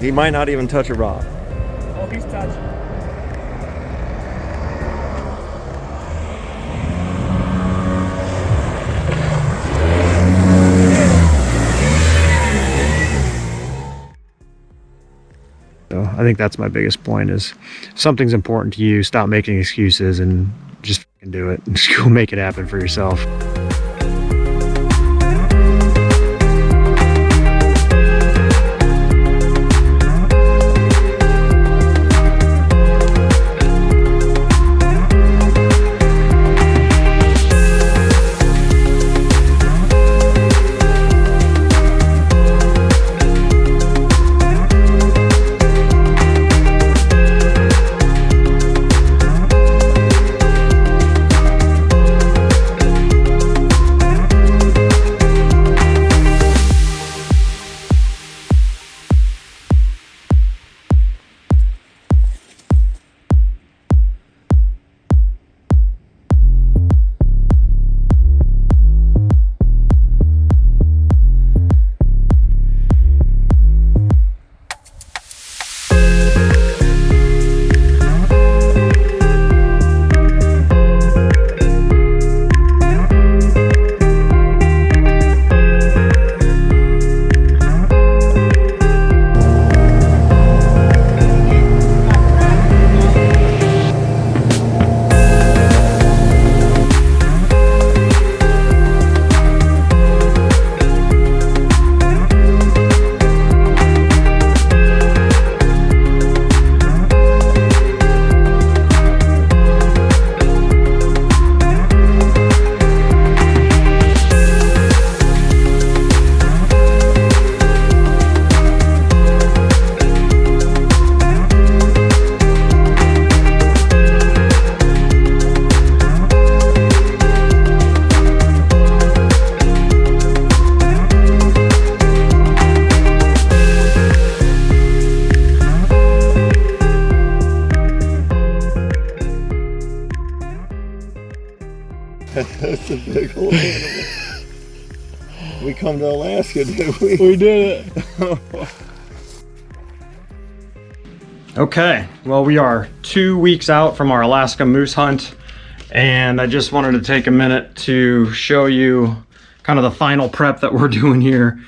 He might not even touch a rock. Oh, he's touching. So I think that's my biggest point is if something's important to you, stop making excuses and just fucking do it. Just go make it happen for yourself. That's a big old animal. We come to Alaska, did we? We did it. Okay, well, we are 2 weeks out from our Alaska moose hunt, and I just wanted to take a minute to show you kind of the final prep that we're doing here.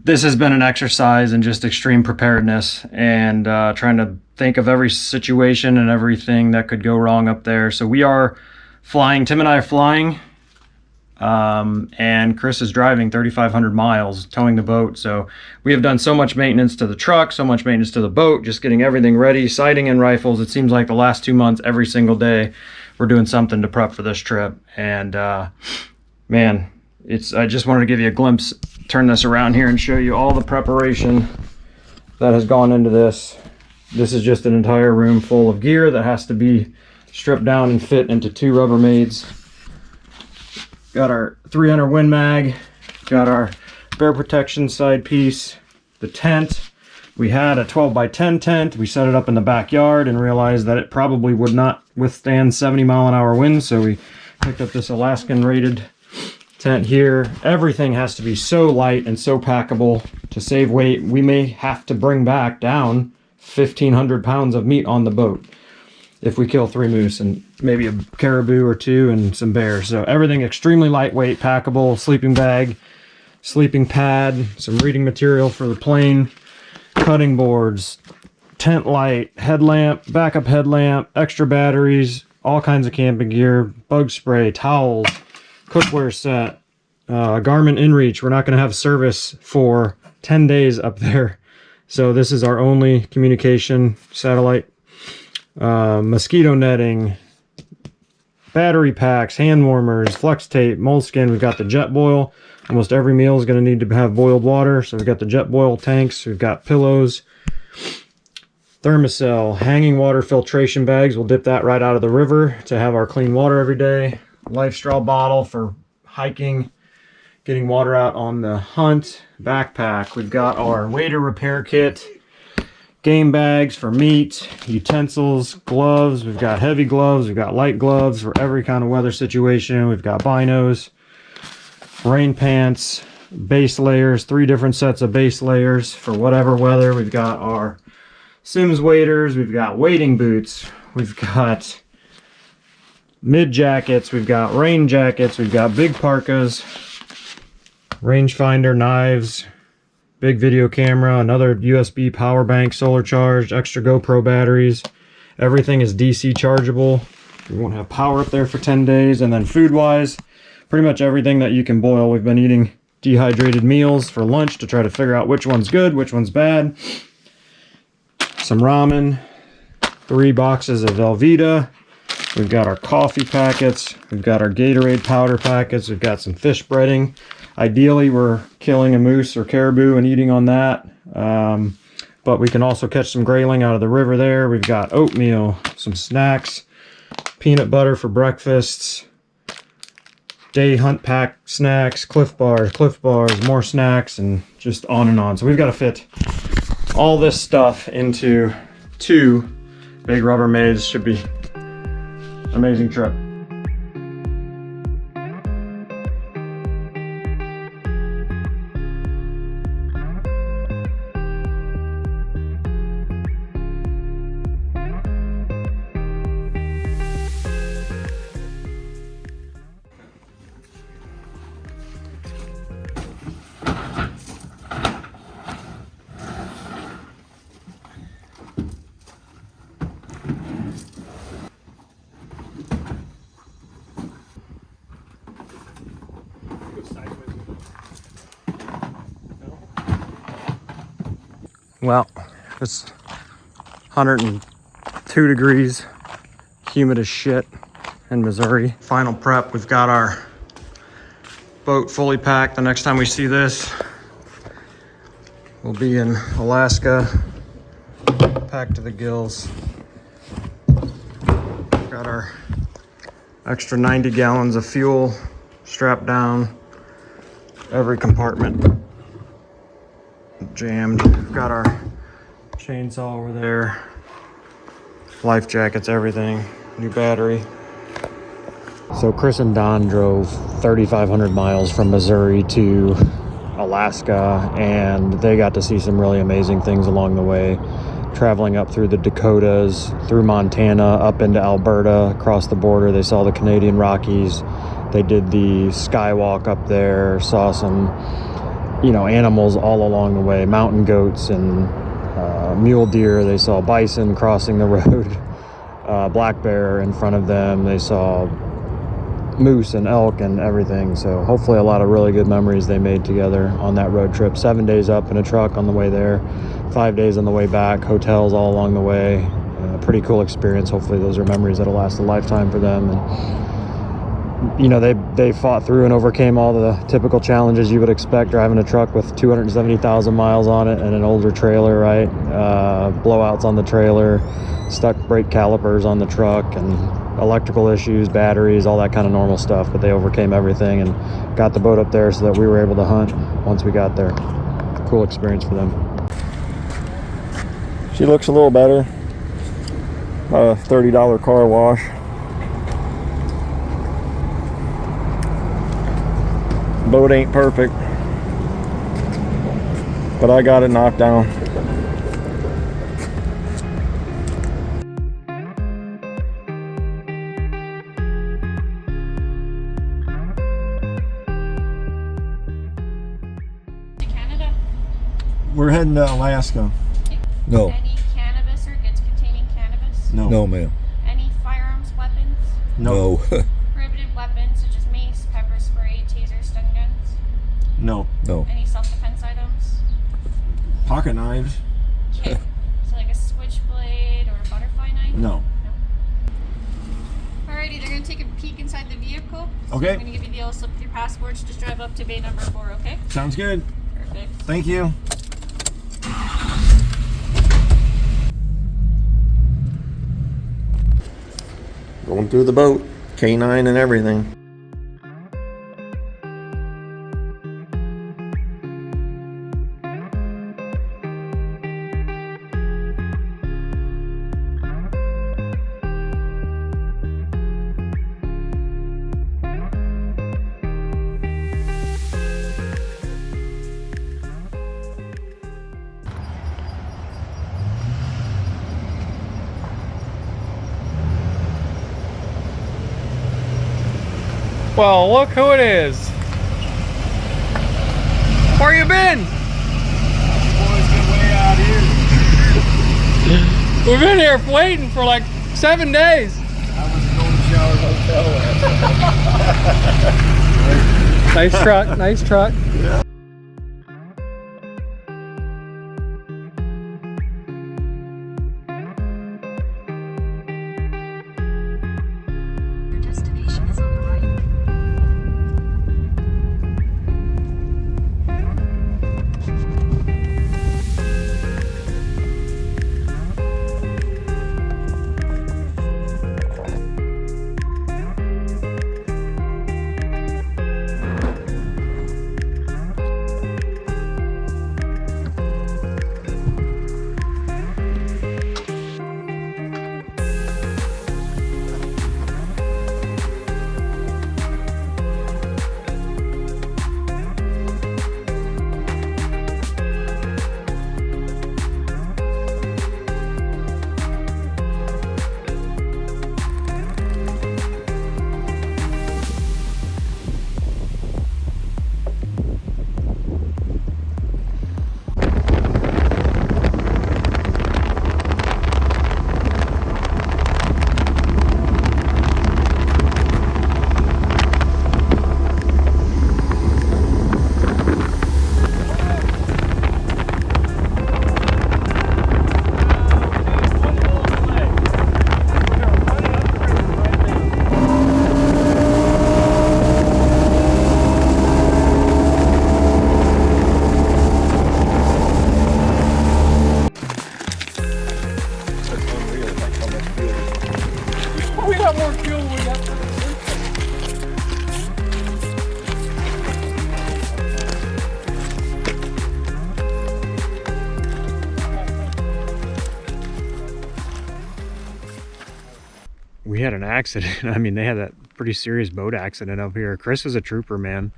This has been an exercise in just extreme preparedness and trying to think of every situation and everything that could go wrong up there. So we are flying, Tim and I are flying, and Chris is driving 3,500 miles, towing the boat. So we have done so much maintenance to the truck, so much maintenance to the boat, just getting everything ready, sighting and rifles. It seems like the last 2 months, every single day, we're doing something to prep for this trip. And man, I just wanted to give you a glimpse, turn this around here and show you all the preparation that has gone into this. This is just an entire room full of gear that has to be stripped down and fit into 2 Rubbermaids. Got our 300 Win Mag, got our bear protection side piece, the tent. We had a 12x10 tent. We set it up in the backyard and realized that it probably would not withstand 70-mile-an-hour winds, so we picked up this Alaskan rated tent here. Everything has to be so light and so packable to save weight. We may have to bring back down 1,500 pounds of meat on the boat if we kill 3 moose and maybe a caribou or 2 and some bears. So everything extremely lightweight, packable, sleeping bag, sleeping pad, some reading material for the plane, cutting boards, tent light, headlamp, backup headlamp, extra batteries, all kinds of camping gear, bug spray, towels, cookware set, Garmin InReach. We're not going to have service for 10 days up there. So this is our only communication satellite. Mosquito netting, battery packs, hand warmers, flex tape, moleskin. We've got the Jetboil. Almost every meal is going to need to have boiled water. So we've got the Jetboil tanks. We've got pillows, Thermacell, hanging water filtration bags. We'll dip that right out of the river to have our clean water every day. Life straw bottle for hiking, getting water out on the hunt. Backpack. We've got our wader repair kit, game bags for meat, utensils, gloves. We've got heavy gloves. We've got light gloves for every kind of weather situation. We've got binos, rain pants, base layers, 3 different sets of base layers for whatever weather. We've got our Sims waders, we've got wading boots, we've got mid jackets, we've got rain jackets, we've got big parkas, rangefinder, knives, big video camera, another USB power bank, solar charged, extra GoPro batteries. Everything is DC chargeable. We won't have power up there for 10 days. And then food wise, pretty much everything that you can boil. We've been eating dehydrated meals for lunch to try to figure out which one's good, which one's bad. Some ramen, 3 boxes of Velveeta. We've got our coffee packets. We've got our Gatorade powder packets. We've got some fish breading. Ideally, we're killing a moose or caribou and eating on that. But we can also catch some grayling out of the river there. We've got oatmeal, some snacks, peanut butter for breakfasts, day hunt pack snacks, Cliff Bars, more snacks, and just on and on. So we've got to fit all this stuff into 2 big Rubbermaids. Should be an amazing trip. Well, it's 102 degrees, humid as shit in Missouri. Final prep, we've got our boat fully packed. The next time we see this, we'll be in Alaska, packed to the gills. Got our extra 90 gallons of fuel strapped down, every compartment jammed. We've got our chainsaw over there, life jackets, everything, new battery. So Chris and Don drove 3,500 miles from Missouri to Alaska, and they got to see some really amazing things along the way, traveling up through the Dakotas, through Montana, up into Alberta, across the border. They saw the Canadian Rockies. They did the skywalk up there, saw some animals all along the way, mountain goats and mule deer. They saw bison crossing the road, black bear in front of them. They saw moose and elk and everything. So hopefully a lot of really good memories they made together on that road trip. 7 days up in a truck on the way there, 5 days on the way back, hotels all along the way. Pretty cool experience. Hopefully those are memories that'll last a lifetime for them. And they fought through and overcame all the typical challenges you would expect driving a truck with 270,000 miles on it and an older trailer, right? Blowouts on the trailer, stuck brake calipers on the truck, and electrical issues, batteries, all that kind of normal stuff. But they overcame everything and got the boat up there so that we were able to hunt once we got there. Cool experience for them. She looks a little better. About a $30 car wash. Boat ain't perfect, but I got it knocked down. To Canada? We're heading to Alaska. No. Any cannabis or goods containing cannabis? No. No, ma'am. Any firearms, weapons? No. Prohibited weapons such as mace, pepper spray, taser, stun guns? No. No. Any self-defense items? Pocket knives? Okay. So like a switchblade or a butterfly knife? No. Alrighty, they're going to take a peek inside the vehicle. So Okay. I'm going to give you the yellow slip with your passports. Just drive up to bay number 4, okay? Sounds good. Perfect. Thank you. Going through the boat, K9 and everything. Well, look who it is. Where you been? Boys been way out here. We've been here waiting for like 7 days. I was in Golden Shower Hotel last Nice truck, nice truck. Yeah. Your destination is on the right. We got more fuel than we got. We had an accident. I mean, they had that pretty serious boat accident up here. Chris was a trooper, man.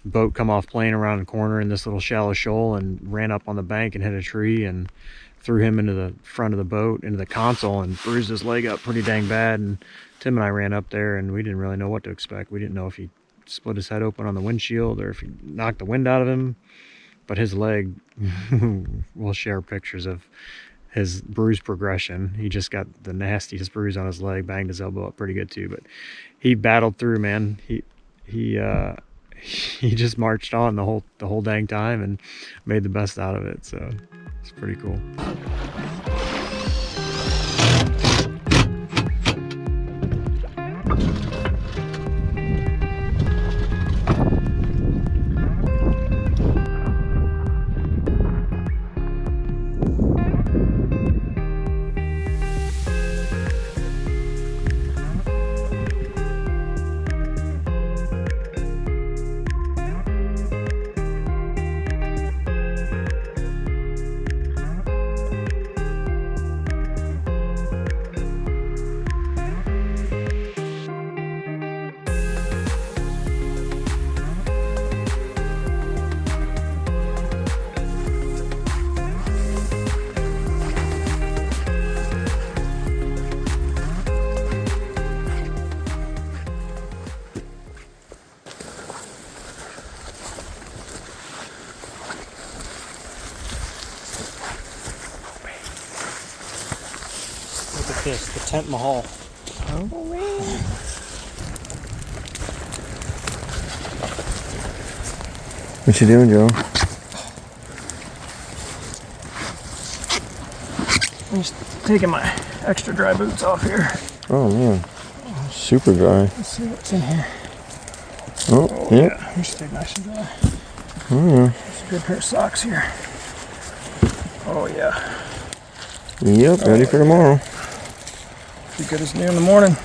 Boat come off plane around the corner in this little shallow shoal and ran up on the bank and hit a tree and threw him into the front of the boat, into the console, and bruised his leg up pretty dang bad. And Tim and I ran up there and we didn't really know what to expect. We didn't know if he split his head open on the windshield or if he knocked the wind out of him. But his leg, we'll share pictures of his bruise progression. He just got the nastiest bruise on his leg, banged his elbow up pretty good too, but he battled through, man. He just marched on the whole dang time and made the best out of it. So it's pretty cool. Look at this, the Tent Mahal. Oh man. What you doing, Joe? I'm just taking my extra dry boots off here. Oh man, super dry. Let's see what's in here. Oh, yep. Yeah, these stay nice and dry. Oh yeah. There's a good pair of socks here. Oh yeah. Yep, ready for tomorrow. Be good as new in the morning.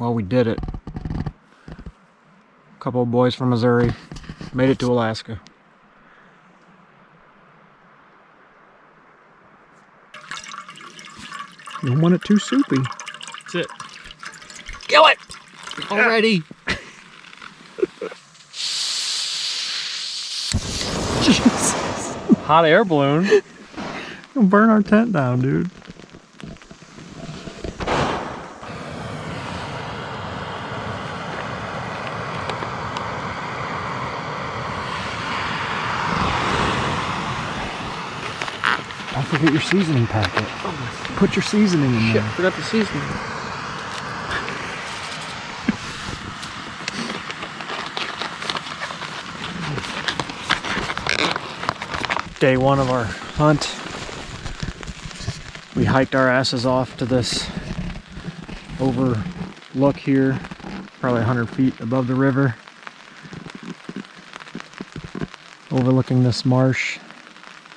Well, we did it. A couple of boys from Missouri made it to Alaska. You don't want it too soupy. That's it. Kill it! Already! Jesus. Hot air balloon. You'll burn our tent down, dude. Don't forget your seasoning packet. Put your seasoning in Shit, there. forgot the seasoning. Day one of our hunt. We hiked our asses off to this overlook here, probably 100 feet above the river, overlooking this marsh.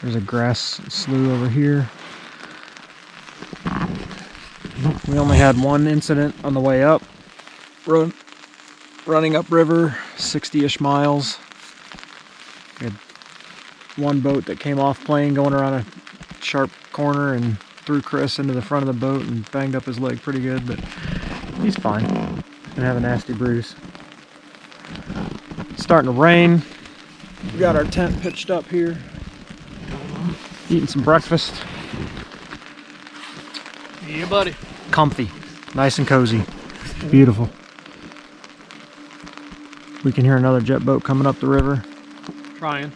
There's a grass slough over here. We only had one incident on the way up, running upriver, 60-ish miles. We had one boat that came off plane going around a sharp corner and threw Chris into the front of the boat and banged up his leg pretty good, but he's fine. Gonna have a nasty bruise. It's starting to rain. We got our tent pitched up here. Eating some breakfast. Yeah, buddy. Comfy, nice and cozy. Beautiful. We can hear another jet boat coming up the river. Trying.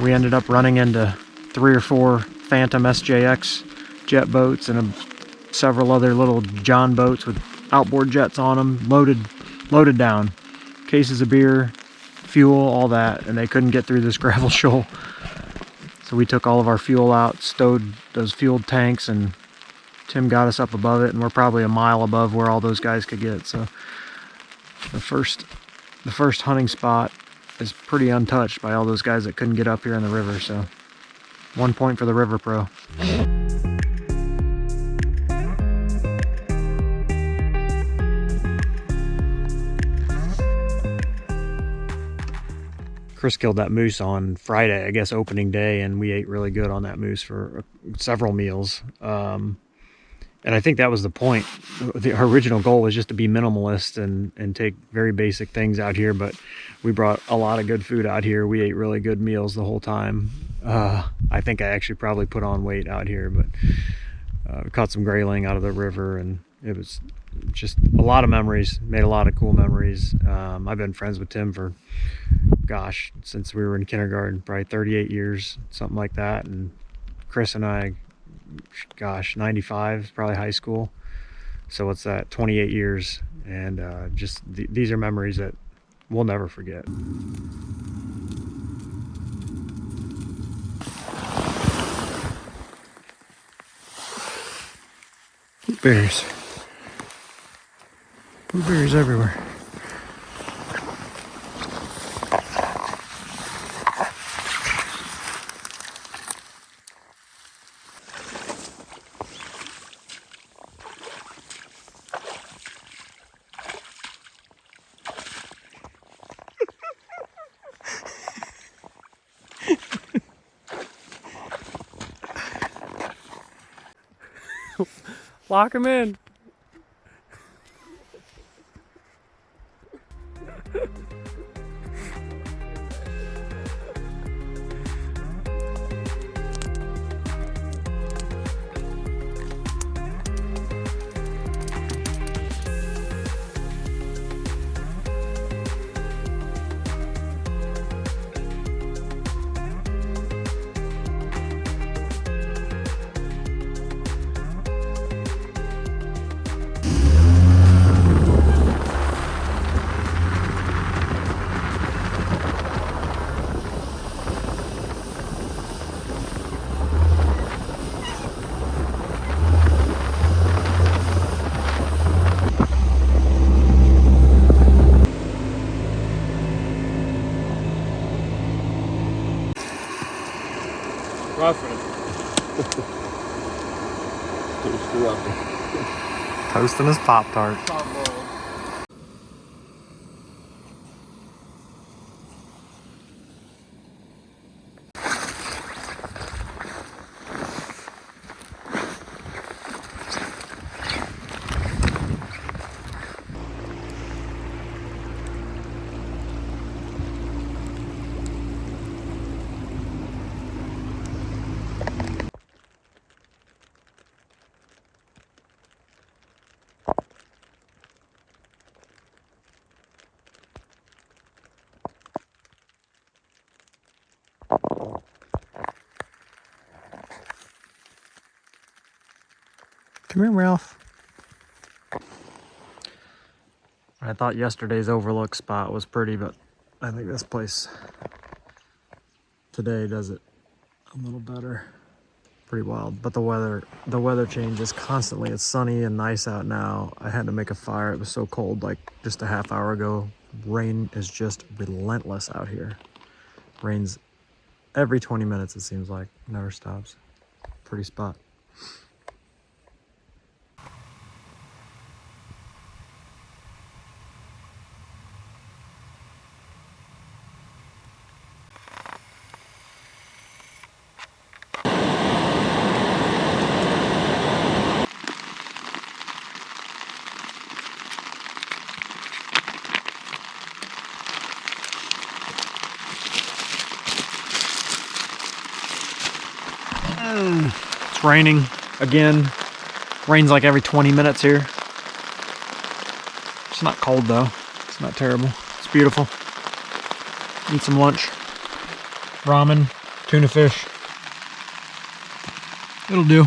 We ended up running into 3 or 4 Phantom SJX jet boats and several other little John boats with outboard jets on them, loaded down. Cases of beer, fuel, all that, and they couldn't get through this gravel shoal. So we took all of our fuel out, stowed those fueled tanks, and Tim got us up above it, and we're probably a mile above where all those guys could get. So the first hunting spot is pretty untouched by all those guys that couldn't get up here in the river. So 1 point for the River Pro. Chris killed that moose on Friday, I guess opening day, and we ate really good on that moose for several meals. And I think that was the point. Our original goal was just to be minimalist and take very basic things out here, but we brought a lot of good food out here. We ate really good meals the whole time. I think I actually probably put on weight out here, but we caught some grayling out of the river, and it was just a lot of memories, made a lot of cool memories. I've been friends with Tim for, gosh, since we were in kindergarten, probably 38 years, something like that. And Chris and I, gosh, 95, probably high school. So what's that, 28 years. And just these are memories that we'll never forget. Blueberries. Blueberries everywhere. Lock him in. toaster oven. Toasting his Pop-Tart. Come here, Ralph. I thought yesterday's overlook spot was pretty, but I think this place today does it a little better. Pretty wild, but the weather changes constantly. It's sunny and nice out now. I had to make a fire. It was so cold like just a half hour ago. Rain is just relentless out here. Rains every 20 minutes, it seems like. Never stops. Pretty spot. It's raining again. Rains like every 20 minutes here. It's not cold though. It's not terrible. It's beautiful. Eat some lunch. Ramen, tuna fish. It'll do.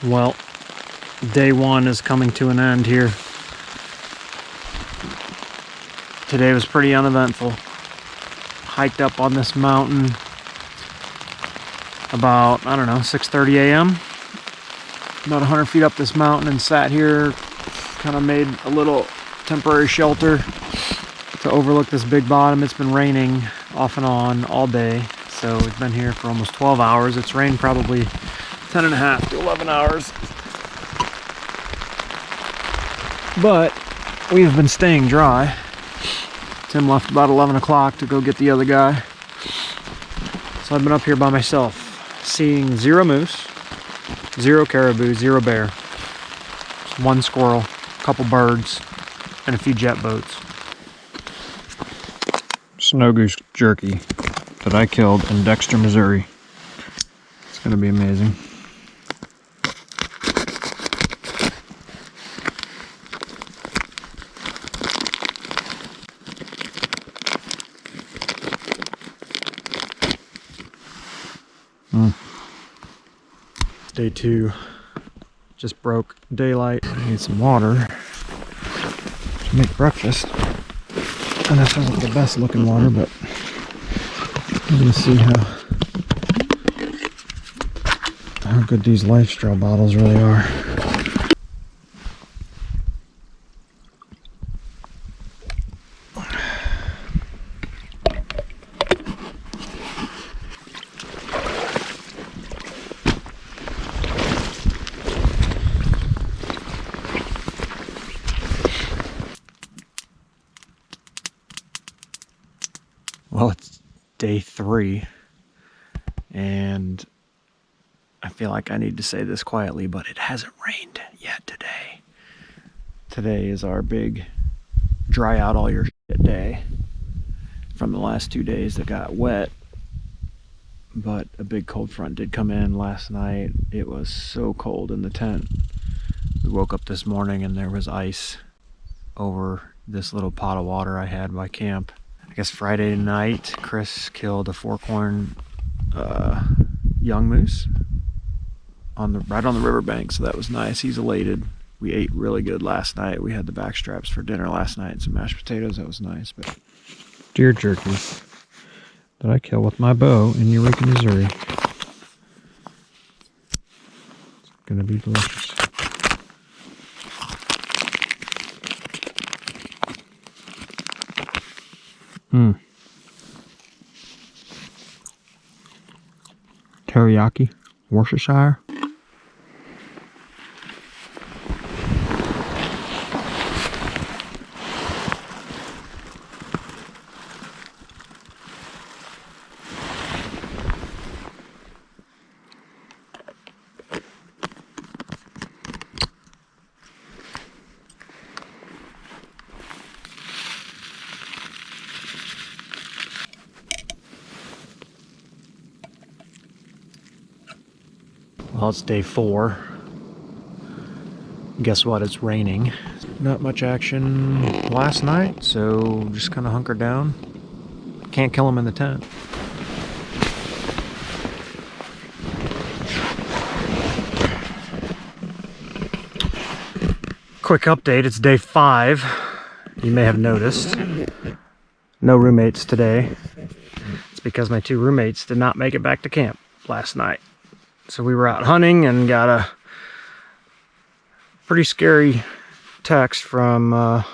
Well, day one is coming to an end here. Today was pretty uneventful. Hiked up on this mountain about, I don't know, 6:30 a.m. About 100 feet up this mountain and sat here, kind of made a little temporary shelter to overlook this big bottom. It's been raining off and on all day, so we've been here for almost 12 hours. It's rained probably 10 and a half to 11 hours. But we've been staying dry. Tim left about 11 o'clock to go get the other guy. So I've been up here by myself, seeing 0 moose, 0 caribou, 0 bear, just 1 squirrel, a couple birds, and a few jet boats. Snow goose jerky that I killed in Dexter, Missouri. It's gonna be amazing. Day 2, just broke daylight. I need some water to make breakfast. And this isn't the best looking water, but I'm gonna see how good these LifeStraw bottles really are. Well, it's day 3, and I feel like I need to say this quietly, but it hasn't rained yet today. Today is our big dry out all your shit day from the last 2 days that got wet, but a big cold front did come in last night. It was so cold in the tent. We woke up this morning and there was ice over this little pot of water I had by camp. I guess Friday night, Chris killed a forkhorn young moose right on the riverbank, so that was nice. He's elated. We ate really good last night. We had the backstraps for dinner last night and some mashed potatoes. That was nice. But deer jerky that I killed with my bow in Eureka, Missouri. It's gonna be delicious. Teriyaki, Worcestershire. Well, it's day 4. Guess what? It's raining. Not much action last night, so just kind of hunkered down. Can't kill them in the tent. Quick update, it's day 5. You may have noticed. No roommates today. It's because my 2 roommates did not make it back to camp last night. So we were out hunting and got a pretty scary text from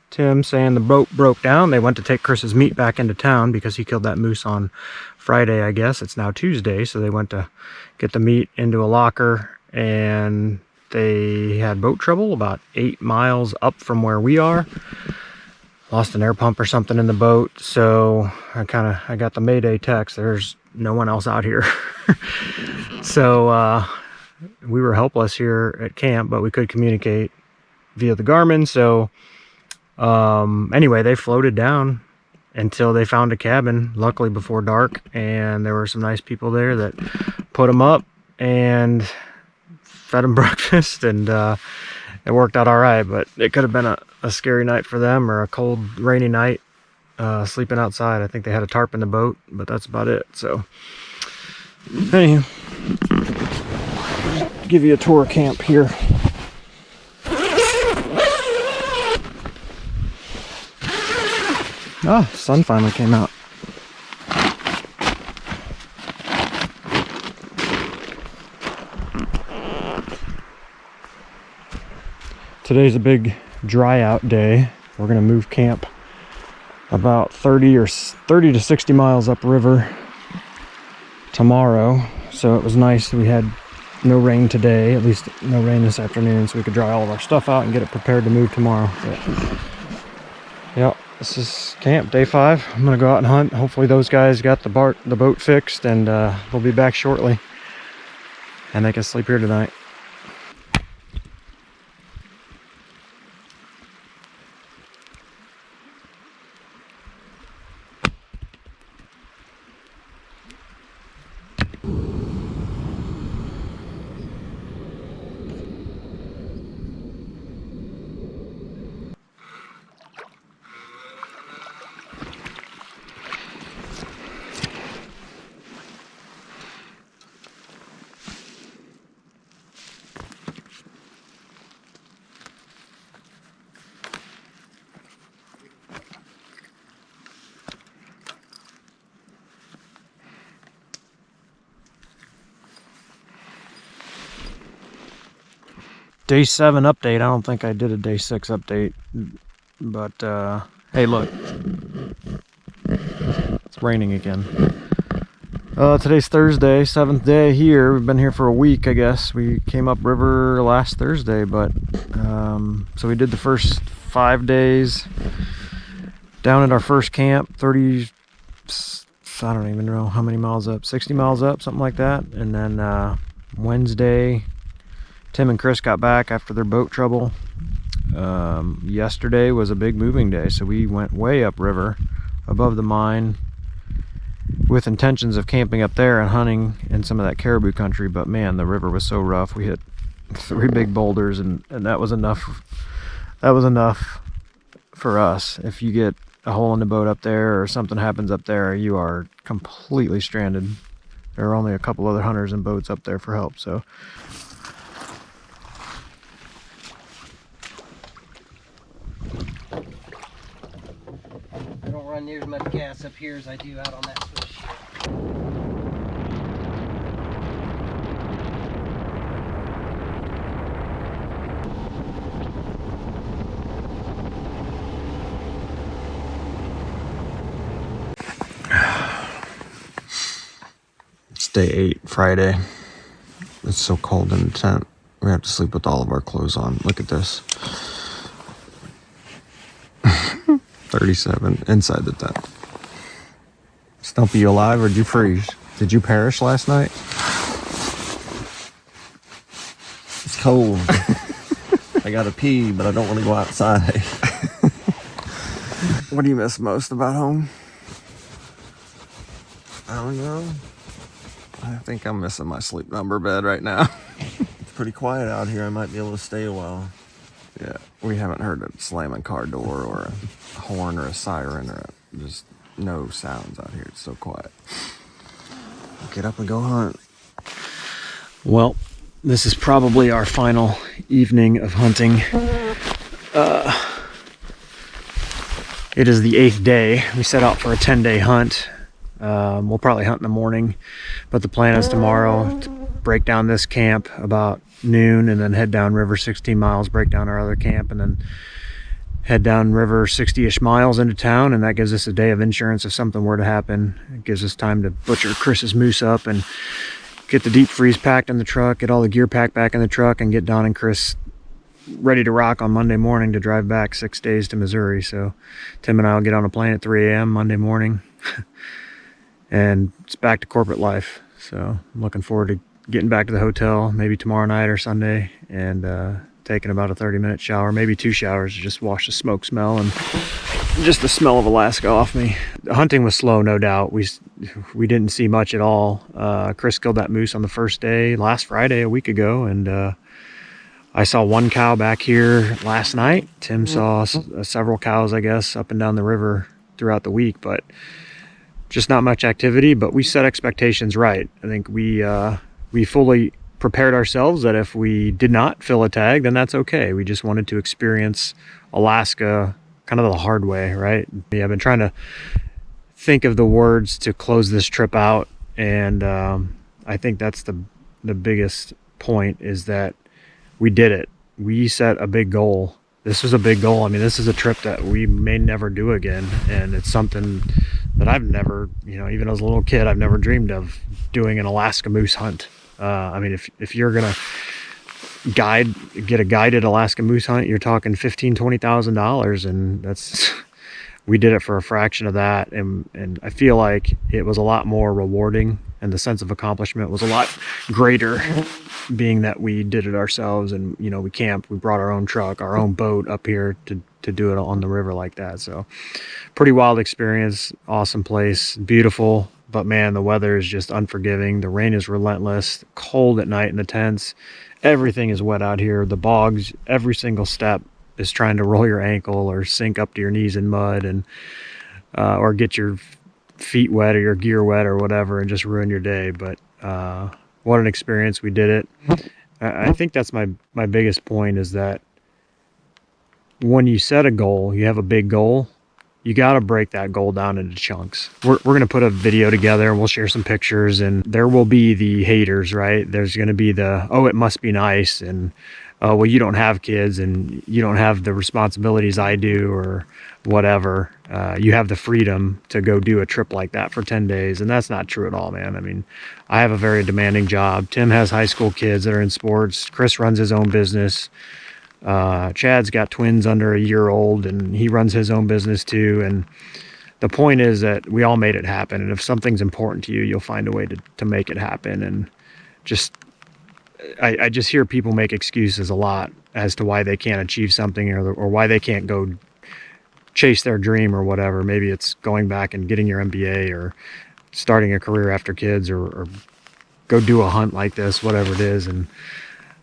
Tim saying the boat broke down. They went to take Chris's meat back into town because he killed that moose on Friday, I guess. It's now Tuesday, so they went to get the meat into a locker, and they had boat trouble about 8 miles up from where we are. Lost an air pump or something in the boat, so I got the Mayday text. There's no one else out here. So we were helpless here at camp, but we could communicate via the Garmin. So anyway, they floated down until they found a cabin, luckily before dark, and there were some nice people there that put them up and fed them breakfast, and it worked out all right. But it could have been a scary night for them, or a cold, rainy night sleeping outside. I think they had a tarp in the boat, but that's about it. So anyway, give you a tour of camp here. Ah, sun finally came out. Today's a big dry out day. We're gonna move camp about 30 to 60 miles upriver tomorrow. So it was nice we had no rain today, at least no rain this afternoon, so we could dry all of our stuff out and get it prepared to move tomorrow. But, yeah, this is camp, day 5. I'm gonna go out and hunt. Hopefully those guys got the boat fixed, and we'll be back shortly. And they can sleep here tonight. Day 7 update. I don't think I did a day 6 update, but hey, look, it's raining again. Today's Thursday, 7th day here. We've been here for a week, I guess. We came up river last Thursday, but so we did the first 5 days down at our first camp, 30, I don't even know how many miles up, 60 miles up, something like that. And then Wednesday, Tim and Chris got back after their boat trouble. Yesterday was a big moving day, so we went way upriver above the mine with intentions of camping up there and hunting in some of that caribou country. But man, the river was so rough. We hit 3 big boulders, and that was enough. That was enough for us. If you get a hole in the boat up there or something happens up there, you are completely stranded. There are only a couple other hunters and boats up there for help, so I don't run near as much gas up here as I do out on that switch. it's day 8, Friday. It's so cold in the tent. We have to sleep with all of our clothes on. Look at this. 37 inside the tent. Stumpy, you alive or did you freeze? Did you perish last night? It's cold. I gotta pee, but I don't want to go outside. What do you miss most about home? I don't know. I think I'm missing my sleep number bed right now. It's pretty quiet out here. I might be able to stay a while. Yeah, we haven't heard a slamming car door or a horn or a siren or just no sounds out here. It's so quiet. Get up and go hunt. Well, this is probably our final evening of hunting. It is the 8th day. We set out for a 10-day hunt. We'll probably hunt in the morning, but the plan is tomorrow to break down this camp about noon and then head down river 16 miles, break down our other camp, and then head down river 60-ish miles into town, and that gives us a day of insurance if something were to happen. It gives us time to butcher Chris's moose up and get the deep freeze packed in the truck, get all the gear packed back in the truck, and get Don and Chris ready to rock on Monday morning to drive back 6 days to Missouri. So Tim and I will get on a plane at 3 a.m. Monday morning and it's back to corporate life. So I'm looking forward to getting back to the hotel maybe tomorrow night or Sunday and taking about a 30-minute shower, maybe 2 showers to just wash the smoke smell and just the smell of Alaska off me. The hunting was slow, no doubt. We didn't see much at all. Chris killed that moose on the first day, last Friday, a week ago, and I saw 1 cow back here last night. Tim saw several cows, I guess, up and down the river throughout the week, but just not much activity. But we set expectations right. I think we fully prepared ourselves that if we did not fill a tag, then that's okay. We just wanted to experience Alaska kind of the hard way, right? Yeah, I've been trying to think of the words to close this trip out, and I think that's the biggest point, is that we did it. We set a big goal. This was a big goal. I mean, this is a trip that we may never do again, and it's something that I've never, even as a little kid, I've never dreamed of doing an Alaska moose hunt. I mean, if you're gonna get a guided Alaska moose hunt, you're talking $15,000-$20,000, and that's we did it for a fraction of that, and I feel like it was a lot more rewarding, and the sense of accomplishment was a lot greater, being that we did it ourselves, and we camped, we brought our own truck, our own boat up here to do it on the river like that. So pretty wild experience, awesome place, beautiful. But man, the weather is just unforgiving. The rain is relentless, cold at night in the tents. Everything is wet out here. The bogs, every single step is trying to roll your ankle or sink up to your knees in mud, and or get your feet wet or your gear wet or whatever, and just ruin your day. But what an experience. We did it. I think that's my biggest point, is that when you set a goal, you have a big goal, you got to break that goal down into chunks. We're going to put a video together, and we'll share some pictures, and there will be the haters, right? There's going to be the, oh, it must be nice, and well, you don't have kids and you don't have the responsibilities I do, or whatever. You have the freedom to go do a trip like that for 10 days. And that's not true at all, man. I mean, I have a very demanding job. Tim has high school kids that are in sports. Chris runs his own business. Chad's got twins under a year old, and he runs his own business too. And the point is that we all made it happen. And if something's important to you, you'll find a way to make it happen. And I just hear people make excuses a lot as to why they can't achieve something, or why they can't go chase their dream or whatever. Maybe it's going back and getting your MBA, or starting a career after kids, or go do a hunt like this, whatever it is. And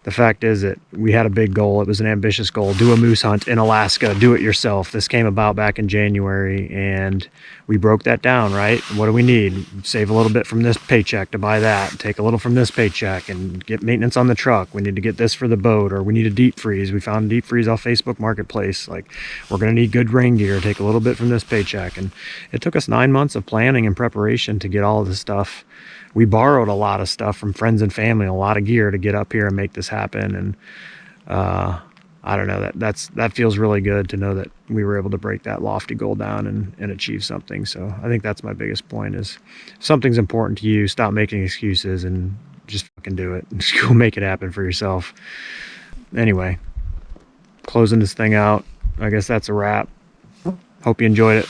the fact is that we had a big goal. It was an ambitious goal. Do a moose hunt in Alaska. Do it yourself. This came about back in January, and we broke that down, right? What do we need? Save a little bit from this paycheck to buy that. Take a little from this paycheck and get maintenance on the truck. We need to get this for the boat, or we need a deep freeze. We found a deep freeze off Facebook Marketplace. Like, we're going to need good rain gear. Take a little bit from this paycheck. And it took us 9 months of planning and preparation to get all of this stuff. We borrowed a lot of stuff from friends and family, a lot of gear to get up here and make this happen. And I don't know, that feels really good to know that we were able to break that lofty goal down and achieve something. So I think that's my biggest point, is if something's important to you, stop making excuses and just fucking do it. Just go make it happen for yourself. Anyway, closing this thing out, I guess that's a wrap. Hope you enjoyed it.